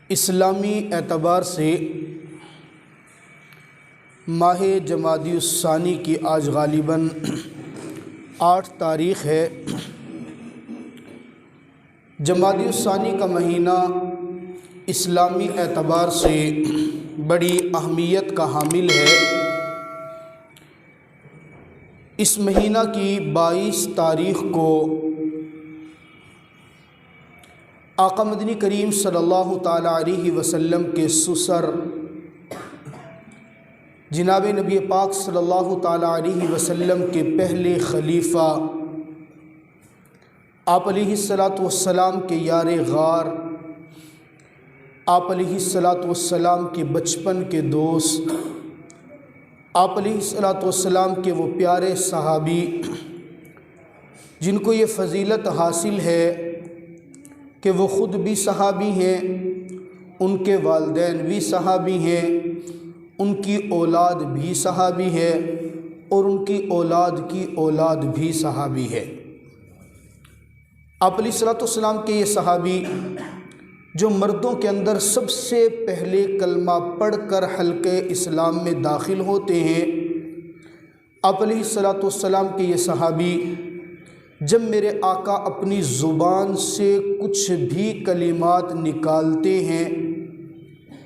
اسلامی اعتبار سے ماہ جمادی الثانی کی آج غالباً 8 تاریخ ہے۔ جمادی الثانی کا مہینہ اسلامی اعتبار سے بڑی اہمیت کا حامل ہے۔ اس مہینہ کی 22 تاریخ کو آقا مدنی کریم صلی اللہ تعالیٰ علیہ وسلم کے سسر جناب نبی پاک صلی اللہ تعالیٰ علیہ وسلم کے پہلے خلیفہ آپ علیہ السلام کے یار غار، آپ علیہ السلام کے بچپن کے دوست، آپ علیہ السلام کے وہ پیارے صحابی جن کو یہ فضیلت حاصل ہے کہ وہ خود بھی صحابی ہیں، ان کے والدین بھی صحابی ہیں، ان کی اولاد بھی صحابی ہے اور ان کی اولاد بھی صحابی ہے۔ آپ علیہ السلام کے یہ صحابی جو مردوں کے اندر سب سے پہلے کلمہ پڑھ کر حلقہ اسلام میں داخل ہوتے ہیں، آپ علیہ السلام کے یہ صحابی جب میرے آقا اپنی زبان سے کچھ بھی کلمات نکالتے ہیں،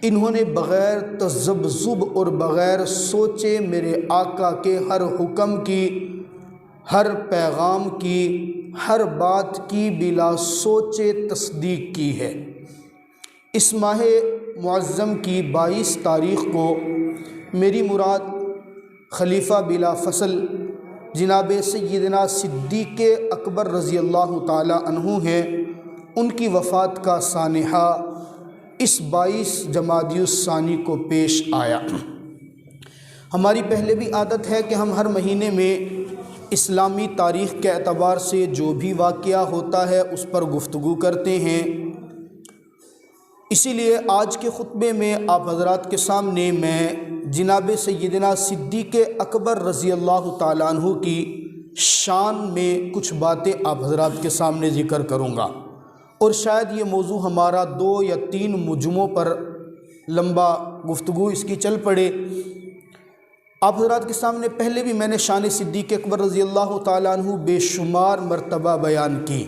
انہوں نے بغیر تذبذب اور بغیر سوچے میرے آقا کے ہر حکم کی، ہر پیغام کی، ہر بات کی بلا سوچے تصدیق کی ہے۔ اس ماہ معظم کی 22 تاریخ کو میری مراد خلیفہ بلا فصل جناب سیدنا صدیق اکبر رضی اللہ تعالی عنہ ہیں۔ ان کی وفات کا سانحہ اس 22 جمادی الثانی کو پیش آیا۔ ہماری پہلے بھی عادت ہے کہ ہم ہر مہینے میں اسلامی تاریخ کے اعتبار سے جو بھی واقعہ ہوتا ہے اس پر گفتگو کرتے ہیں۔ اسی لیے آج کے خطبے میں آپ حضرات کے سامنے میں جناب سیدنا صدیق اکبر رضی اللہ تعالیٰ عنہ کی شان میں کچھ باتیں آپ حضرات کے سامنے ذکر کروں گا، اور شاید یہ موضوع ہمارا 2 یا 3 مجمعوں پر لمبا گفتگو اس کی چل پڑے۔ آپ حضرات کے سامنے پہلے بھی میں نے شان صدیق اکبر رضی اللہ تعالیٰ عنہ بے شمار مرتبہ بیان کی،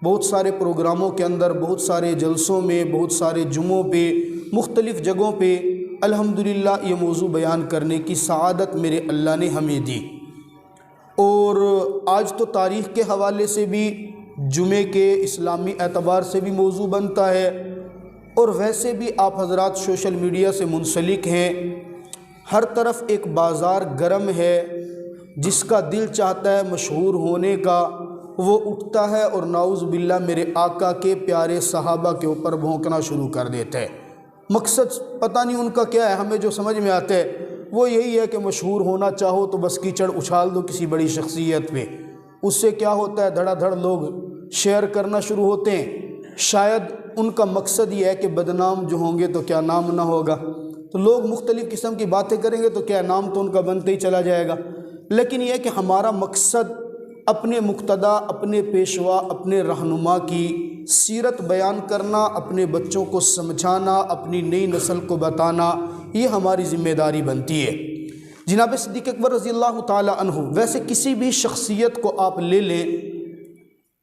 بہت سارے پروگراموں کے اندر، بہت سارے جلسوں میں، بہت سارے جمعوں پہ، مختلف جگہوں پہ الحمدللہ یہ موضوع بیان کرنے کی سعادت میرے اللہ نے ہمیں دی۔ اور آج تو تاریخ کے حوالے سے بھی جمعے کے اسلامی اعتبار سے بھی موضوع بنتا ہے، اور ویسے بھی آپ حضرات سوشل میڈیا سے منسلک ہیں، ہر طرف ایک بازار گرم ہے، جس کا دل چاہتا ہے مشہور ہونے کا وہ اٹھتا ہے اور نعوذ باللہ میرے آقا کے پیارے صحابہ کے اوپر بھونکنا شروع کر دیتا ہے۔ مقصد پتہ نہیں ان کا کیا ہے، ہمیں جو سمجھ میں آتا ہے وہ یہی ہے کہ مشہور ہونا چاہو تو بس کیچڑ اچھال دو کسی بڑی شخصیت پہ، اس سے کیا ہوتا ہے دھڑا دھڑ لوگ شیئر کرنا شروع ہوتے ہیں۔ شاید ان کا مقصد یہ ہے کہ بدنام جو ہوں گے تو کیا نام نہ ہوگا، تو لوگ مختلف قسم کی باتیں کریں گے تو کیا نام تو ان کا بنتے ہی چلا جائے گا۔ لیکن یہ ہے کہ ہمارا مقصد اپنے مقتدیٰ، اپنے پیشوا، اپنے رہنما کی سیرت بیان کرنا، اپنے بچوں کو سمجھانا، اپنی نئی نسل کو بتانا، یہ ہماری ذمہ داری بنتی ہے۔ جناب صدیق اکبر رضی اللہ تعالی عنہ، ویسے کسی بھی شخصیت کو آپ لے لیں،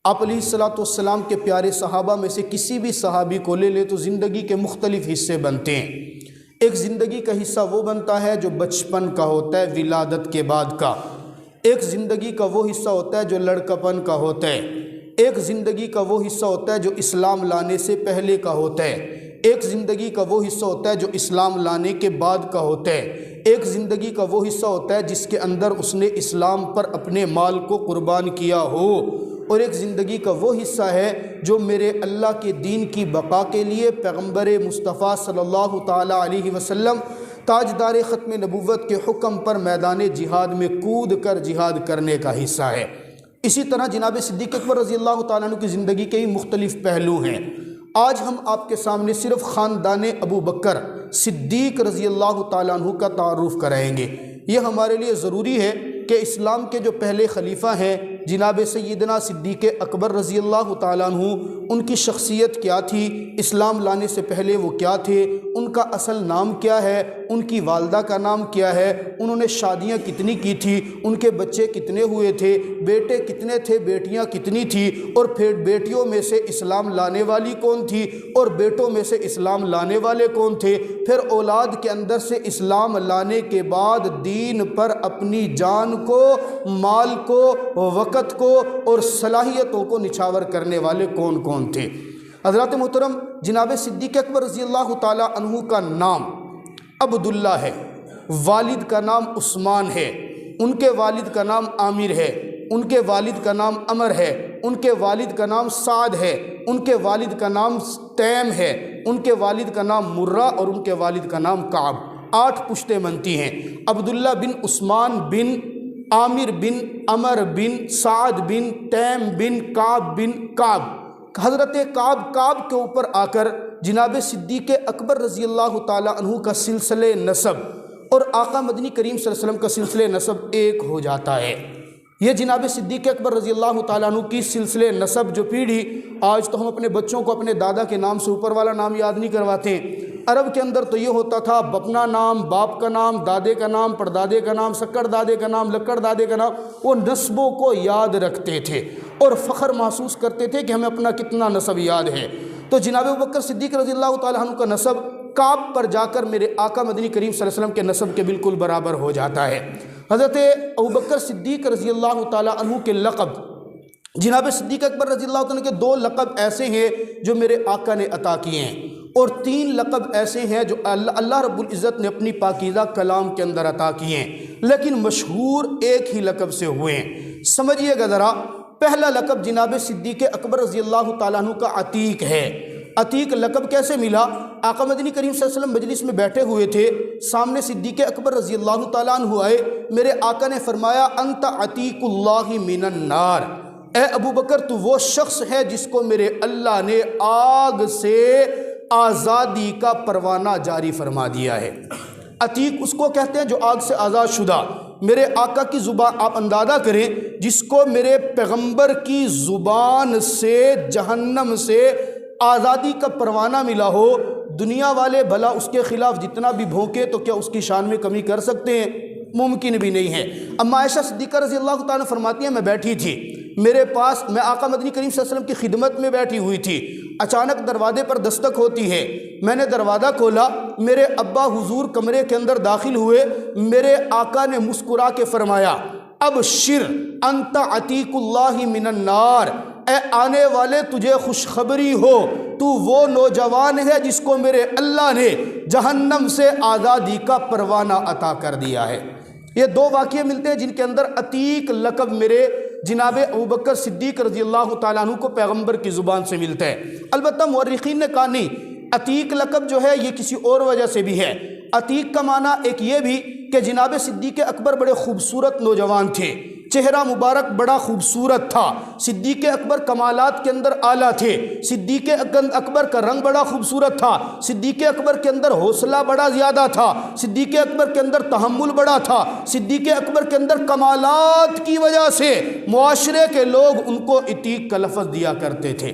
آپ علیہ السلام کے پیارے صحابہ میں سے کسی بھی صحابی کو لے لیں تو زندگی کے مختلف حصے بنتے ہیں۔ ایک زندگی کا حصہ وہ بنتا ہے جو بچپن کا ہوتا ہے، ولادت کے بعد کا۔ ایک زندگی کا وہ حصہ ہوتا ہے جو لڑکپن کا ہوتا ہے۔ ایک زندگی کا وہ حصہ ہوتا ہے جو اسلام لانے سے پہلے کا ہوتا ہے۔ ایک زندگی کا وہ حصہ ہوتا ہے جو اسلام لانے کے بعد کا ہوتا ہے۔ ایک زندگی کا وہ حصہ ہوتا ہے جس کے اندر اس نے اسلام پر اپنے مال کو قربان کیا ہو، اور ایک زندگی کا وہ حصہ ہے جو میرے اللہ کے دین کی بقا کے لیے پیغمبر مصطفیٰ صلی اللہ تعالیٰ علیہ وسلم تاجدار ختم نبوت کے حکم پر میدان جہاد میں کود کر جہاد کرنے کا حصہ ہے۔ اسی طرح جناب صدیق اکبر رضی اللہ تعالیٰ عنہ کی زندگی کے ہی مختلف پہلو ہیں۔ آج ہم آپ کے سامنے صرف خاندان ابو بکر صدیق رضی اللہ تعالیٰ عنہ کا تعارف کرائیں گے۔ یہ ہمارے لیے ضروری ہے کہ اسلام کے جو پہلے خلیفہ ہیں جناب سیدنا صدیق اکبر رضی اللہ تعالیٰ عنہ، ان کی شخصیت کیا تھی، اسلام لانے سے پہلے وہ کیا تھے، ان کا اصل نام کیا ہے، ان کی والدہ کا نام کیا ہے، انہوں نے شادیاں کتنی کی تھی، ان کے بچے کتنے ہوئے تھے، بیٹے کتنے تھے، بیٹیاں کتنی تھی، اور پھر بیٹیوں میں سے اسلام لانے والی کون تھی اور بیٹوں میں سے اسلام لانے والے کون تھے، پھر اولاد کے اندر سے اسلام لانے کے بعد دین پر اپنی جان کو، مال کو، وقت کو اور صلاحیتوں کو نچھاور کرنے والے کون کون تھے۔ حضرات محترم، جناب صدیق اکبر رضی اللہ تعالیٰ عنہ کا نام عبداللہ ہے، والد کا نام عثمان ہے، ان کے والد کا نام عامر ہے، ان کے والد کا نام عمر ہے، ان کے والد کا نام سعد ہے، ان کے والد کا نام تیم ہے، ان کے والد کا نام مرہ اور ان کے والد کا نام کعب۔ 8 پشتیں بنتی ہیں، عبداللہ بن عثمان بن عامر بن عمر بن سعد بن تیم بن کعب بن کعب۔ حضرت کعب کے اوپر آ کر جناب صدیق اکبر رضی اللہ تعالیٰ عنہ کا سلسلہ نسب اور آقا مدنی کریم صلی اللہ علیہ وسلم کا سلسلہ نسب ایک ہو جاتا ہے۔ یہ جناب صدیق اکبر رضی اللہ تعالیٰ عنہ کی سلسلے نسب جو پیڑھی، آج تو ہم اپنے بچوں کو اپنے دادا کے نام سے اوپر والا نام یاد نہیں کرواتے ہیں۔ عرب کے اندر تو یہ ہوتا تھا، اپنا نام، باپ کا نام، دادے کا نام، پردادے کا نام، سکڑ دادے کا نام، لکڑ دادے کا نام، وہ نسبوں کو یاد رکھتے تھے اور فخر محسوس کرتے تھے کہ ہمیں اپنا کتنا نسب یاد ہے۔ تو جناب ابوبکر صدیق رضی اللہ تعالیٰ عنہ کا نسب کعب پر جا کر میرے آقا مدنی کریم صلی اللہ علیہ وسلم کے نسب کے بالکل برابر ہو جاتا ہے۔ حضرت ابوبکر صدیق رضی اللہ تعالیٰ عنہ کے لقب، جناب صدیق اکبر رضی اللہ تعالیٰ عنہ کے 2 لقب ایسے ہیں جو میرے آقا نے عطا کیے ہیں، اور 3 لقب ایسے ہیں جو اللہ رب العزت نے اپنی پاکیزہ کلام کے اندر عطا کیے ہیں، لیکن مشہور ایک ہی لقب سے ہوئے ہیں۔ سمجھیے گا ذرا، پہلا لقب جناب صدیق اکبر رضی اللہ تعالیٰ عنہ کا عتیق ہے۔ عتیق لقب کیسے ملا؟ آقا مدنی کریم صلی اللہ علیہ وسلم مجلس میں بیٹھے ہوئے تھے، سامنے صدیق اکبر رضی اللہ تعالیٰ عنہ آئے، میرے آقا نے فرمایا انت عتیق اللہ من النار، اے ابو بکر تو وہ شخص ہے جس کو میرے اللہ نے آگ سے آزادی کا پروانہ جاری فرما دیا ہے۔ عتیق اس کو کہتے ہیں جو آگ سے آزاد شدہ۔ میرے آقا کی زبان آپ اندازہ کریں، جس کو میرے پیغمبر کی زبان سے جہنم سے آزادی کا پروانہ ملا ہو، دنیا والے بھلا اس کے خلاف جتنا بھی بھونکے تو کیا اس کی شان میں کمی کر سکتے ہیں؟ ممکن بھی نہیں ہے۔ اما عائشہ صدیقہ رضی اللہ تعالیٰ فرماتی ہیں میں بیٹھی تھی، میرے پاس میں آقا مدنی کریم صلی اللہ علیہ وسلم کی خدمت میں بیٹھی ہوئی تھی، اچانک دروازے پر دستک ہوتی ہے، میں نے دروازہ کھولا، میرے ابا حضور کمرے کے اندر داخل ہوئے، میرے آقا نے مسکرا کے فرمایا ابشر انت عتیق اللہ من النار، اے آنے والے تجھے خوشخبری ہو، تو وہ نوجوان ہے جس کو میرے اللہ نے جہنم سے آزادی کا پروانہ عطا کر دیا ہے۔ یہ 2 واقعے ملتے ہیں جن کے اندر عتیق لقب میرے جناب ابوبکر صدیق رضی اللہ تعالیٰ عنہ کو پیغمبر کی زبان سے ملتا ہے۔ البتہ مورخین نے کہا نہیں، عتیق لقب جو ہے یہ کسی اور وجہ سے بھی ہے۔ عتیق کا معنی ایک یہ بھی کہ جناب صدیق اکبر بڑے خوبصورت نوجوان تھے، چہرہ مبارک بڑا خوبصورت تھا، صدیق اکبر کمالات کے اندر اعلیٰ تھے، صدیق اکبر کا رنگ بڑا خوبصورت تھا، صدیق اکبر کے اندر حوصلہ بڑا زیادہ تھا، صدیق اکبر کے اندر تحمل بڑا تھا، صدیق اکبر کے اندر کمالات کی وجہ سے معاشرے کے لوگ ان کو عتیق کا لفظ دیا کرتے تھے۔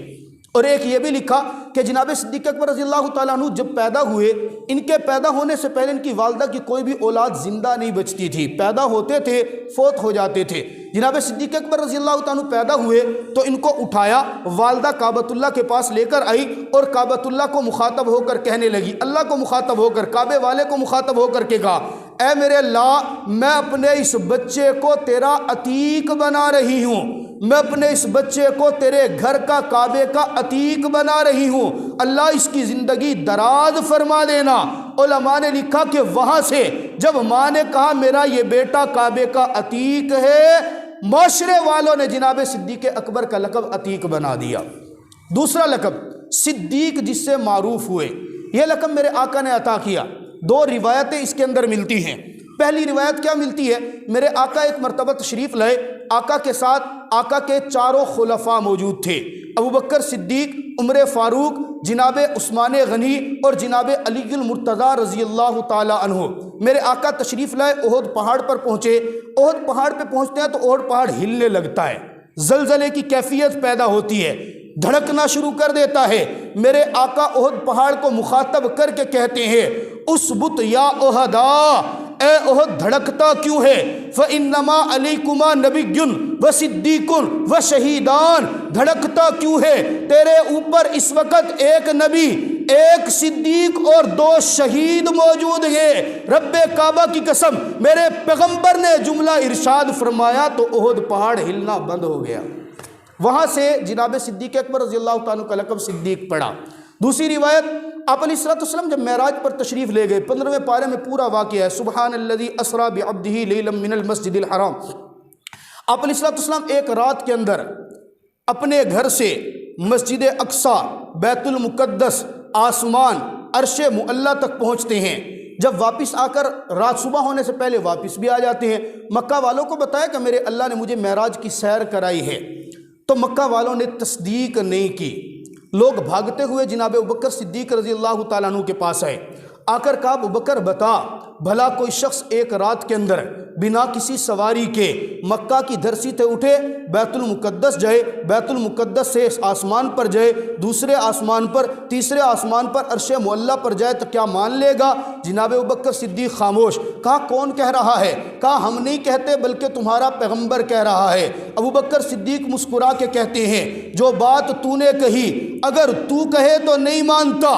اور ایک یہ بھی لکھا کہ جناب صدیق اکبر رضی اللہ تعالیٰ عنہ جب پیدا ہوئے، ان کے پیدا ہونے سے پہلے ان کی والدہ کی کوئی بھی اولاد زندہ نہیں بچتی تھی، پیدا ہوتے تھے فوت ہو جاتے تھے۔ جناب صدیق اکبر رضی اللہ تعالیٰ عنہ پیدا ہوئے تو ان کو اٹھایا، والدہ کعبۃ اللہ کے پاس لے کر آئی اور کعبۃ اللہ کو مخاطب ہو کر کہنے لگی، اللہ کو مخاطب ہو کر، کعبے والے کو مخاطب ہو کر کے کہا اے میرے اللہ، میں اپنے اس بچے کو تیرا عتیق بنا رہی ہوں، میں اپنے اس بچے کو تیرے گھر کا کعبے کا عتیق بنا رہی ہوں، اللہ اس کی زندگی دراز فرما دینا۔ علماء نے لکھا کہ وہاں سے جب ماں نے کہا میرا یہ بیٹا کعبے کا عتیق ہے، معاشرے والوں نے جناب صدیق اکبر کا لقب عتیق بنا دیا۔ دوسرا لقب صدیق جس سے معروف ہوئے، یہ لقب میرے آقا نے عطا کیا۔ 2 روایتیں اس کے اندر ملتی ہیں۔ پہلی روایت کیا ملتی ہے؟ میرے آقا ایک مرتبہ تشریف لائے، آقا کے ساتھ آقا کے 4 خلفاء موجود تھے، ابوبکر صدیق، عمر فاروق، جناب عثمان غنی اور جناب علی المرتضیٰ رضی اللہ تعالی عنہ۔ میرے آقا تشریف لائے، احد پہاڑ پر پہنچے، احد پہاڑ پہ پہنچتے ہیں تو احد پہاڑ ہلنے لگتا ہے، زلزلے کی کیفیت پیدا ہوتی ہے، دھڑکنا شروع کر دیتا ہے۔ میرے آقا احد پہاڑ کو مخاطب کر کے کہتے ہیں اسبت یا احدا، اے احد دھڑکتا کیوں ہے؟ فإنما علیکما نبی وصدیق وشہیدان، دھڑکتا کیوں ہے؟ تیرے اوپر اس وقت ایک نبی، ایک صدیق اور 2 شہید موجود ہیں۔ رب کعبہ کی قسم، میرے پیغمبر نے جملہ ارشاد فرمایا تو احد پہاڑ ہلنا بند ہو گیا۔ وہاں سے جناب صدیق اکبر رضی اللہ تعالیٰ کا لقب صدیق پڑا۔ دوسری روایت، آپ علیہ السلام جب معراج پر تشریف لے گئے، 15ویں پارے میں پورا واقعہ ہے، سبحان الذی اسریٰ بعبدہ لیلا من المسجد الحرام۔ آپ علیہ السلام ایک رات کے اندر اپنے گھر سے مسجد اقصیٰ، بیت المقدس، آسمان، عرش معلیٰ تک پہنچتے ہیں۔ جب واپس آ کر رات صبح ہونے سے پہلے واپس بھی آ جاتے ہیں۔ مکہ والوں کو بتایا کہ میرے اللہ نے مجھے معراج کی سیر کرائی ہے، تو مکہ والوں نے تصدیق نہیں کی۔ لوگ بھاگتے ہوئے جناب ابوبکر صدیق رضی اللہ تعالیٰ عنہ کے پاس آئے، آ کر کہا ابوبکر بتا، بھلا کوئی شخص ایک رات کے اندر بنا کسی سواری کے مکہ کی دھرتی سے اٹھے، بیت المقدس جائے، بیت المقدس سے آسمان پر جائے، دوسرے آسمان پر، تیسرے آسمان پر عرش معلیٰ پر جائے تو کیا مان لے گا؟ جناب ابوبکر صدیق خاموش۔ کہا کون کہہ رہا ہے؟ کہا ہم نہیں کہتے بلکہ تمہارا پیغمبر کہہ رہا ہے۔ ابوبکر صدیق مسکرا کے کہتے ہیں جو بات تو نے کہی اگر تو کہے تو نہیں مانتا،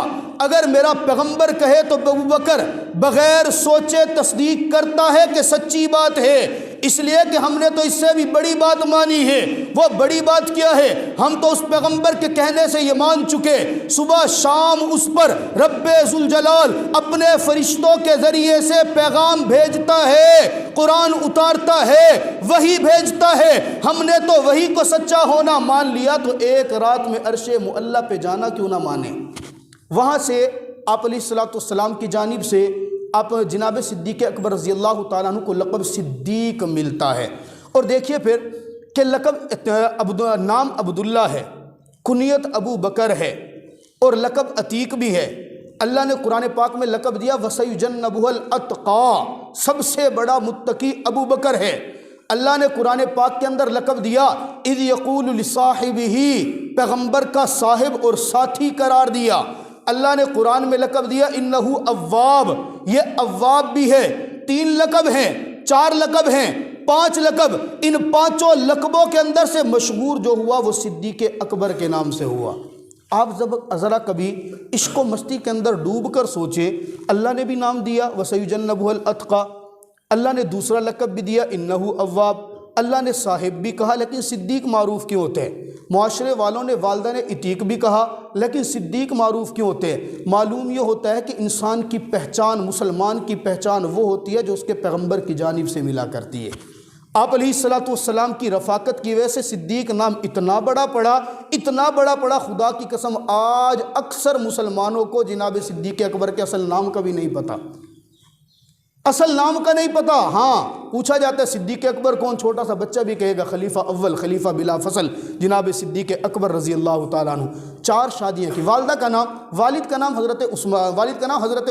اگر میرا پیغمبر کہے تو ابوبکر بغیر سوچے تصدیق کرتا ہے کہ سچی بات ہے، اس لیے کہ ہم نے تو اس سے بھی بڑی بات مانی ہے۔ وہ بڑی بات کیا ہے؟ ہم تو اس پیغمبر کے کہنے سے یہ مان چکے، صبح شام اس پر رب ذوالجلال اپنے فرشتوں کے ذریعے سے پیغام بھیجتا ہے، قرآن اتارتا ہے، وحی بھیجتا ہے۔ ہم نے تو وحی کو سچا ہونا مان لیا، تو ایک رات میں عرش معلیٰ پہ جانا کیوں نہ مانے؟ وہاں سے آپ علیہ السلام کی جانب سے آپ جناب صدیق اکبر رضی اللہ تعالیٰ عنہ کو لقب صدیق ملتا ہے۔ اور دیکھیے پھر کہ لقب نام عبداللہ ہے، کنیت ابو بکر ہے، اور لقب عتیق بھی ہے۔ اللہ نے قرآن پاک میں لقب دیا وَسَيُجَنَّبُهُ الْأَتْقَى، سب سے بڑا متقی ابو بکر ہے۔ اللہ نے قرآن پاک کے اندر لقب دیا اِذْ يَقُولُ لِصَاحِبِهِ، پیغمبر کا صاحب اور ساتھی قرار دیا۔ اللہ نے قرآن میں لقب دیا انہو اواب، یہ اواب بھی ہے۔ 3 لقب ہیں، 4 لقب ہیں، 5 لقب۔ ان 5 لقبوں کے اندر سے مشہور جو ہوا وہ صدیق اکبر کے نام سے ہوا۔ آپ ذرا کبھی عشق و مستی کے اندر ڈوب کر سوچے، اللہ نے بھی نام دیا وَسَيُجَنَّبُهُ الْأَتْقَى، اللہ نے دوسرا لقب بھی دیا انہو اواب، اللہ نے صاحب بھی کہا، لیکن صدیق معروف کیوں ہوتے ہیں؟ معاشرے والوں نے، والدہ نے عتیق بھی کہا، لیکن صدیق معروف کیوں ہوتے ہیں؟ معلوم یہ ہوتا ہے کہ انسان کی پہچان، مسلمان کی پہچان وہ ہوتی ہے جو اس کے پیغمبر کی جانب سے ملا کرتی ہے۔ آپ علیہ السلام کی رفاقت کی وجہ سے صدیق نام اتنا بڑا پڑا، اتنا بڑا پڑا، خدا کی قسم آج اکثر مسلمانوں کو جناب صدیق اکبر کے اصل نام کا بھی نہیں پتہ، اصل نام کا نہیں پتہ۔ ہاں پوچھا جاتا ہے صدیق اکبر کون، چھوٹا سا بچہ بھی کہے گا خلیفہ اول، خلیفہ بلا فصل جناب صدیق اکبر رضی اللہ تعالیٰ عنہ۔ 4 شادیاں کی، والدہ کا نام، والد کا نام حضرت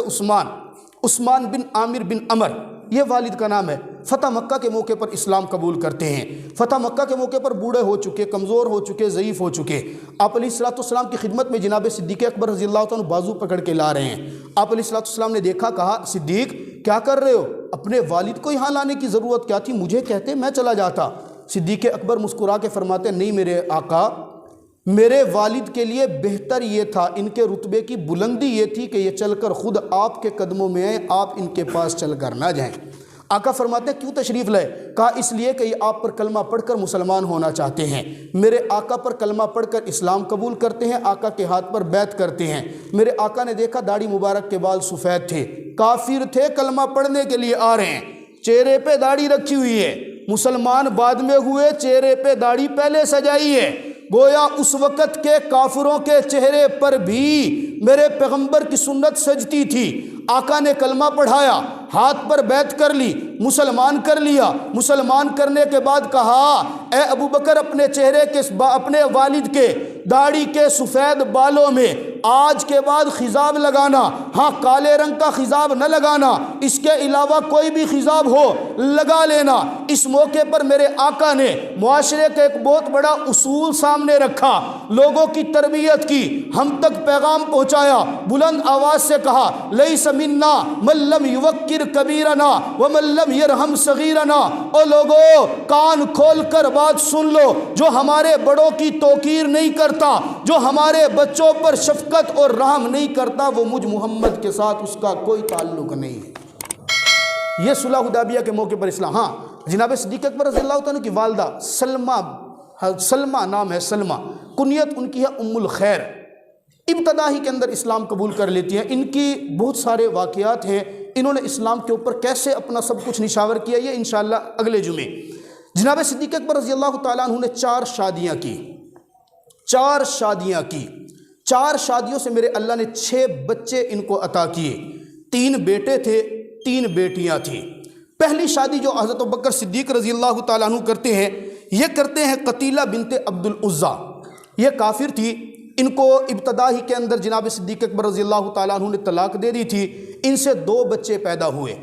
عثمان بن عامر بن عمر، یہ والد کا نام ہے۔ فتح مکہ کے موقع پر اسلام قبول کرتے ہیں۔ فتح مکہ کے موقع پر بوڑھے ہو چکے، کمزور ہو چکے، ضعیف ہو چکے، آپ علیہ السلام کی خدمت میں جناب صدیق اکبر رضی اللہ تعالیٰ بازو پکڑ کے لا رہے ہیں۔ آپ علیہ السلام نے دیکھا، کہا صدیق کیا کر رہے ہو؟ اپنے والد کو یہاں لانے کی ضرورت کیا تھی؟ مجھے کہتے میں چلا جاتا۔ صدیق اکبر مسکرا کے فرماتے نہیں میرے آقا، میرے والد کے لیے بہتر یہ تھا، ان کے رتبے کی بلندی یہ تھی کہ یہ چل کر خود آپ کے قدموں میں آئیں، آپ ان کے پاس چل کر نہ جائیں۔ آقا فرماتے کیوں تشریف لائے؟ کہا اس لیے کہ یہ آپ پر کلمہ پڑھ کر مسلمان ہونا چاہتے ہیں۔ میرے آقا پر کلمہ پڑھ کر اسلام قبول کرتے ہیں، آقا کے ہاتھ پر بیعت کرتے ہیں۔ میرے آقا نے دیکھا داڑھی مبارک کے بال سفید تھے، کافر تھے، کلمہ پڑھنے کے لیے آ رہے ہیں، چہرے پہ داڑھی رکھی ہوئی ہے، مسلمان بعد میں ہوئے، چہرے پہ داڑھی پہلے سجائی ہے۔ گویا اس وقت کے کافروں کے چہرے پر بھی میرے پیغمبر کی سنت سجتی تھی۔ آقا نے کلمہ پڑھایا، ہاتھ پر بیعت کر لی، مسلمان کر لیا۔ مسلمان کرنے کے بعد کہا اے ابو بکر اپنے چہرے کے اپنے والد کے داڑھی کے سفید بالوں میں آج کے بعد خضاب لگانا، ہاں کالے رنگ کا خضاب نہ لگانا، اس کے علاوہ کوئی بھی خضاب ہو لگا لینا۔ اس موقع پر میرے آقا نے معاشرے کا ایک بہت بڑا اصول سامنے رکھا، لوگوں کی تربیت کی، ہم تک پیغام پہنچایا، بلند آواز سے کہا لیس منا من لم یوقر کبیرنا ومن لم یرحم صغیرنا۔ او لوگو کان کھول کر بات سن لو، جو ہمارے بڑوں کی توقیر نہیں کرتا، جو ہمارے بچوں پر شفقت اور رحم نہیں کرتا، وہ مجھ محمد کے ساتھ اس کا کوئی تعلق نہیں ہے۔ یہ صلح حدیبیہ کے موقع پر اسلام۔ ہاں جناب صدیق اکبر رضی اللہ تعالیٰ کی والدہ سلمہ نام ہے، سلمہ کنیت ان کی ہے ام الخیر، ابتدا ہی کے اندر اسلام قبول کر لیتی ہیں۔ ان کی بہت سارے واقعات ہیں، انہوں نے اسلام کے اوپر کیسے اپنا سب کچھ نشاور کیا، یہ انشاءاللہ اگلے جمعے۔ جناب صدیق اکبر رضی اللہ تعالیٰ عنہ نے 4 شادیاں کی، 4 شادیاں کی، 4 شادیوں سے میرے اللہ نے 6 بچے ان کو عطا کیے، 3 بیٹے تھے، 3 بیٹیاں تھیں۔ پہلی شادی جو حضرت ابوبکر صدیق رضی اللہ تعالیٰ عنہ کرتے ہیں، یہ کرتے ہیں قتیلہ بنت عبد العزیٰ، یہ کافر تھی، ان کو ابتدا ہی کے اندر جناب صدیق اکبر رضی اللہ تعالیٰ عنہ نے طلاق دے دی تھی۔ ان سے 2 بچے پیدا ہوئے،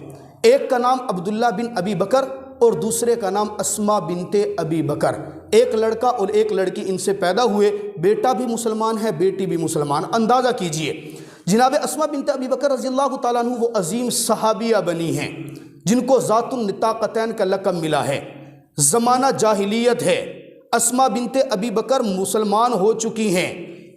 ایک کا نام عبداللہ بن ابی بکر اور دوسرے کا نام اسما بنت ابی بکر، ایک لڑکا اور ایک لڑکی ان سے پیدا ہوئے، بیٹا بھی مسلمان ہے، بیٹی بھی مسلمان۔ اندازہ کیجئے جناب اسما بنت ابی بکر رضی اللہ تعالیٰ عنہ وہ عظیم صحابیہ بنی ہیں جن کو ذات النطاقتین کا لقب ملا ہے۔ زمانہ جاہلیت ہے، اسما بنت ابی بکر مسلمان ہو چکی ہیں،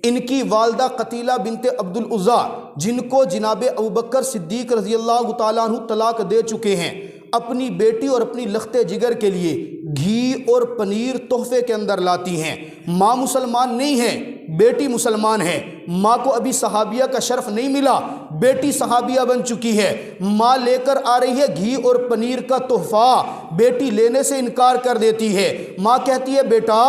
ان کی والدہ قتیلہ بنت عبد العزیٰ جن کو جناب ابوبکر صدیق رضی اللہ تعالیٰ عنہ طلاق دے چکے ہیں، اپنی بیٹی اور اپنی لخت جگر کے لیے گھی اور پنیر تحفے کے اندر لاتی ہیں۔ ماں مسلمان نہیں ہے، بیٹی مسلمان ہے، ماں کو ابھی صحابیہ کا شرف نہیں ملا، بیٹی صحابیہ بن چکی ہے، ماں لے کر آ رہی ہے گھی اور پنیر کا تحفہ، بیٹی لینے سے انکار کر دیتی ہے۔ ماں کہتی ہے بیٹا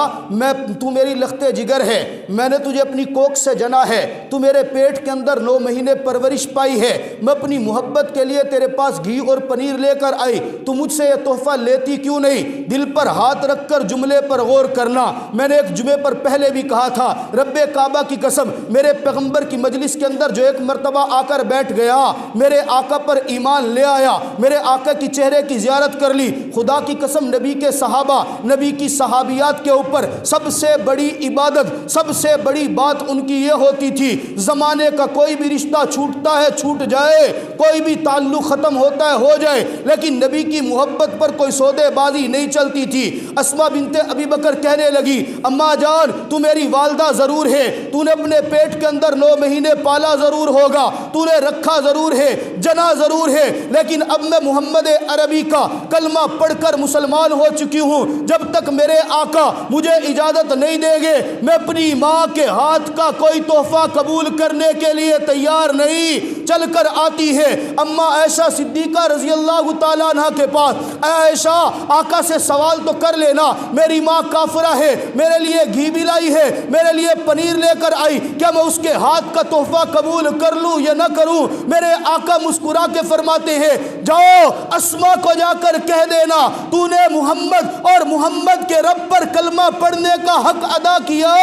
تو میری لخت جگر ہے، میں نے تجھے اپنی کوکھ سے جنا ہے، تو میرے پیٹ کے اندر 9 مہینے پرورش پائی ہے، میں اپنی محبت کے لیے تیرے پاس گھی اور پنیر لے کر آئی، تو مجھ سے یہ تحفہ لیتی کیوں نہیں؟ دل پر ہاتھ رکھ کر جملے پر غور کرنا۔ میں نے ایک جمعے پر پہلے بھی کہا تھا، رب کعبہ کی قسم، میرے پیغمبر کی مجلس کے اندر جو ایک مرتبہ آ کر بیٹھ گیا، میرے آقا پر ایمان لے آیا، میرے آقا کی چہرے کی زیارت کر لی، خدا کی قسم نبی کے صحابہ، نبی کی صحابیات کے اوپر سب سے بڑی عبادت، سب سے بڑی بات ان کی یہ ہوتی تھی، زمانے کا کوئی بھی رشتہ چھوٹتا ہے چھوٹ جائے، کوئی بھی تعلق ختم ہوتا ہے ہو جائے، لیکن نبی کی محبت پر کوئی سودے بازی نہیں چلتی تھی۔ اسما بنت ابی بکر کہنے لگی اماں جان تو میری والدہ ضرور ہے، تو نے اپنے پیٹ کے اندر 9 مہینے پالا ضرور ہوگا، تو نے رکھا ضرور ہے، جنا ضرور ہے، لیکن اب میں محمد عربی کا کلمہ پڑھ کر مسلمان ہو چکی ہوں، جب تک میرے آقا مجھے اجازت نہیں دیں گے میں اپنی ماں کے ہاتھ کا کوئی تحفہ قبول کرنے کے لیے تیار نہیں۔ چل کر آتی ہے اماں عائشہ صدیقہ رضی اللہ تعالیٰ عنہ کے پاس، اے عائشہ آقا سے سوال تو کر لینا، میری ماں کافرہ ہے، میرے لیے گھی بھی لائی ہے، میرے لیے پنیر لے کر آئی، کیا میں اس کے ہاتھ کا تحفہ قبول کر لوں یا نہ کروں؟ میرے آقا مسکرا کے فرماتے ہیں جاؤ اسما کو جا کر کہہ دینا تو نے محمد اور محمد کے رب پر کلمہ پڑھنے کا حق ادا کیا،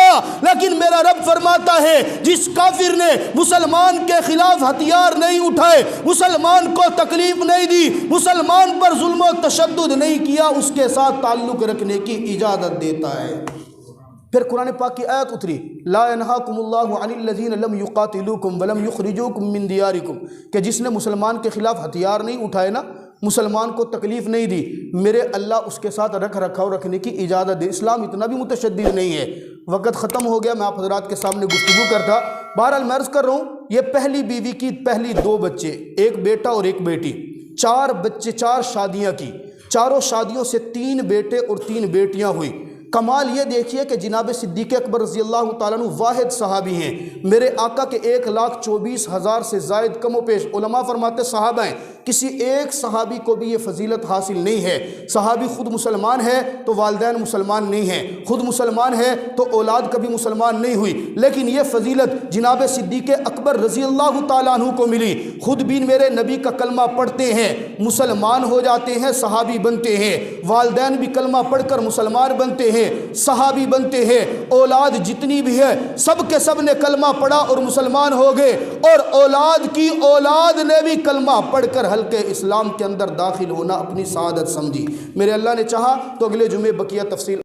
لیکن میرا رب فرماتا ہے جس کافر نے مسلمان کے خلاف ہتھیار نہیں اٹھائے، مسلمان کو تکلیف نہیں دی، مسلمان پر ظلم و تشدد نہیں کیا، اس کے ساتھ تعلق رکھنے کی اجازت دیتا ہے۔ پھر قرآن پاک کی آیت اتری لا ینہاکم اللہ عن الذین لم یقاتلوکم ولم یخرجوکم من دیارکم، کہ جس نے مسلمان کے خلاف ہتھیار نہیں اٹھائے نا، مسلمان کو تکلیف نہیں دی، میرے اللہ اس کے ساتھ رکھ رکھاؤ رکھنے کی اجازت دے۔ اسلام اتنا بھی متشدد نہیں ہے۔ وقت ختم ہو گیا، میں آپ حضرات کے سامنے گفتگو کرتا، بہرحال میں عرض کر رہا ہوں یہ پہلی بیوی کی پہلی 2 بچے، ایک بیٹا اور ایک بیٹی، 4 بچے، 4 شادیاں کی، چاروں شادیوں سے 3 بیٹے اور 3 بیٹیاں ہوئی۔ کمال یہ دیکھیے کہ جناب صدیق اکبر رضی اللہ تعالیٰ عنہ واحد صحابی ہیں، میرے آقا کے 1,24,000 سے زائد کم و پیش علماء فرماتے صحابہ ہیں کسی ایک صحابی کو بھی یہ فضیلت حاصل نہیں ہے۔ صحابی خود مسلمان ہے تو والدین مسلمان نہیں ہیں، خود مسلمان ہے تو اولاد کبھی مسلمان نہیں ہوئی، لیکن یہ فضیلت جناب صدیق اکبر رضی اللہ تعالیٰ عنہ کو ملی۔ خود بھی میرے نبی کا کلمہ پڑھتے ہیں، مسلمان ہو جاتے ہیں، صحابی بنتے ہیں، والدین بھی کلمہ پڑھ کر مسلمان بنتے ہیں، صحابی بنتے ہیں، اولاد جتنی بھی ہے سب کے سب نے کلمہ پڑھا اور مسلمان ہو گئے، اور اولاد کی اولاد نے بھی کلمہ پڑھ کر حلقہ اسلام کے اندر داخل ہونا اپنی سعادت سمجھی۔ میرے اللہ نے چاہا تو اگلے جمعے بقیہ تفصیل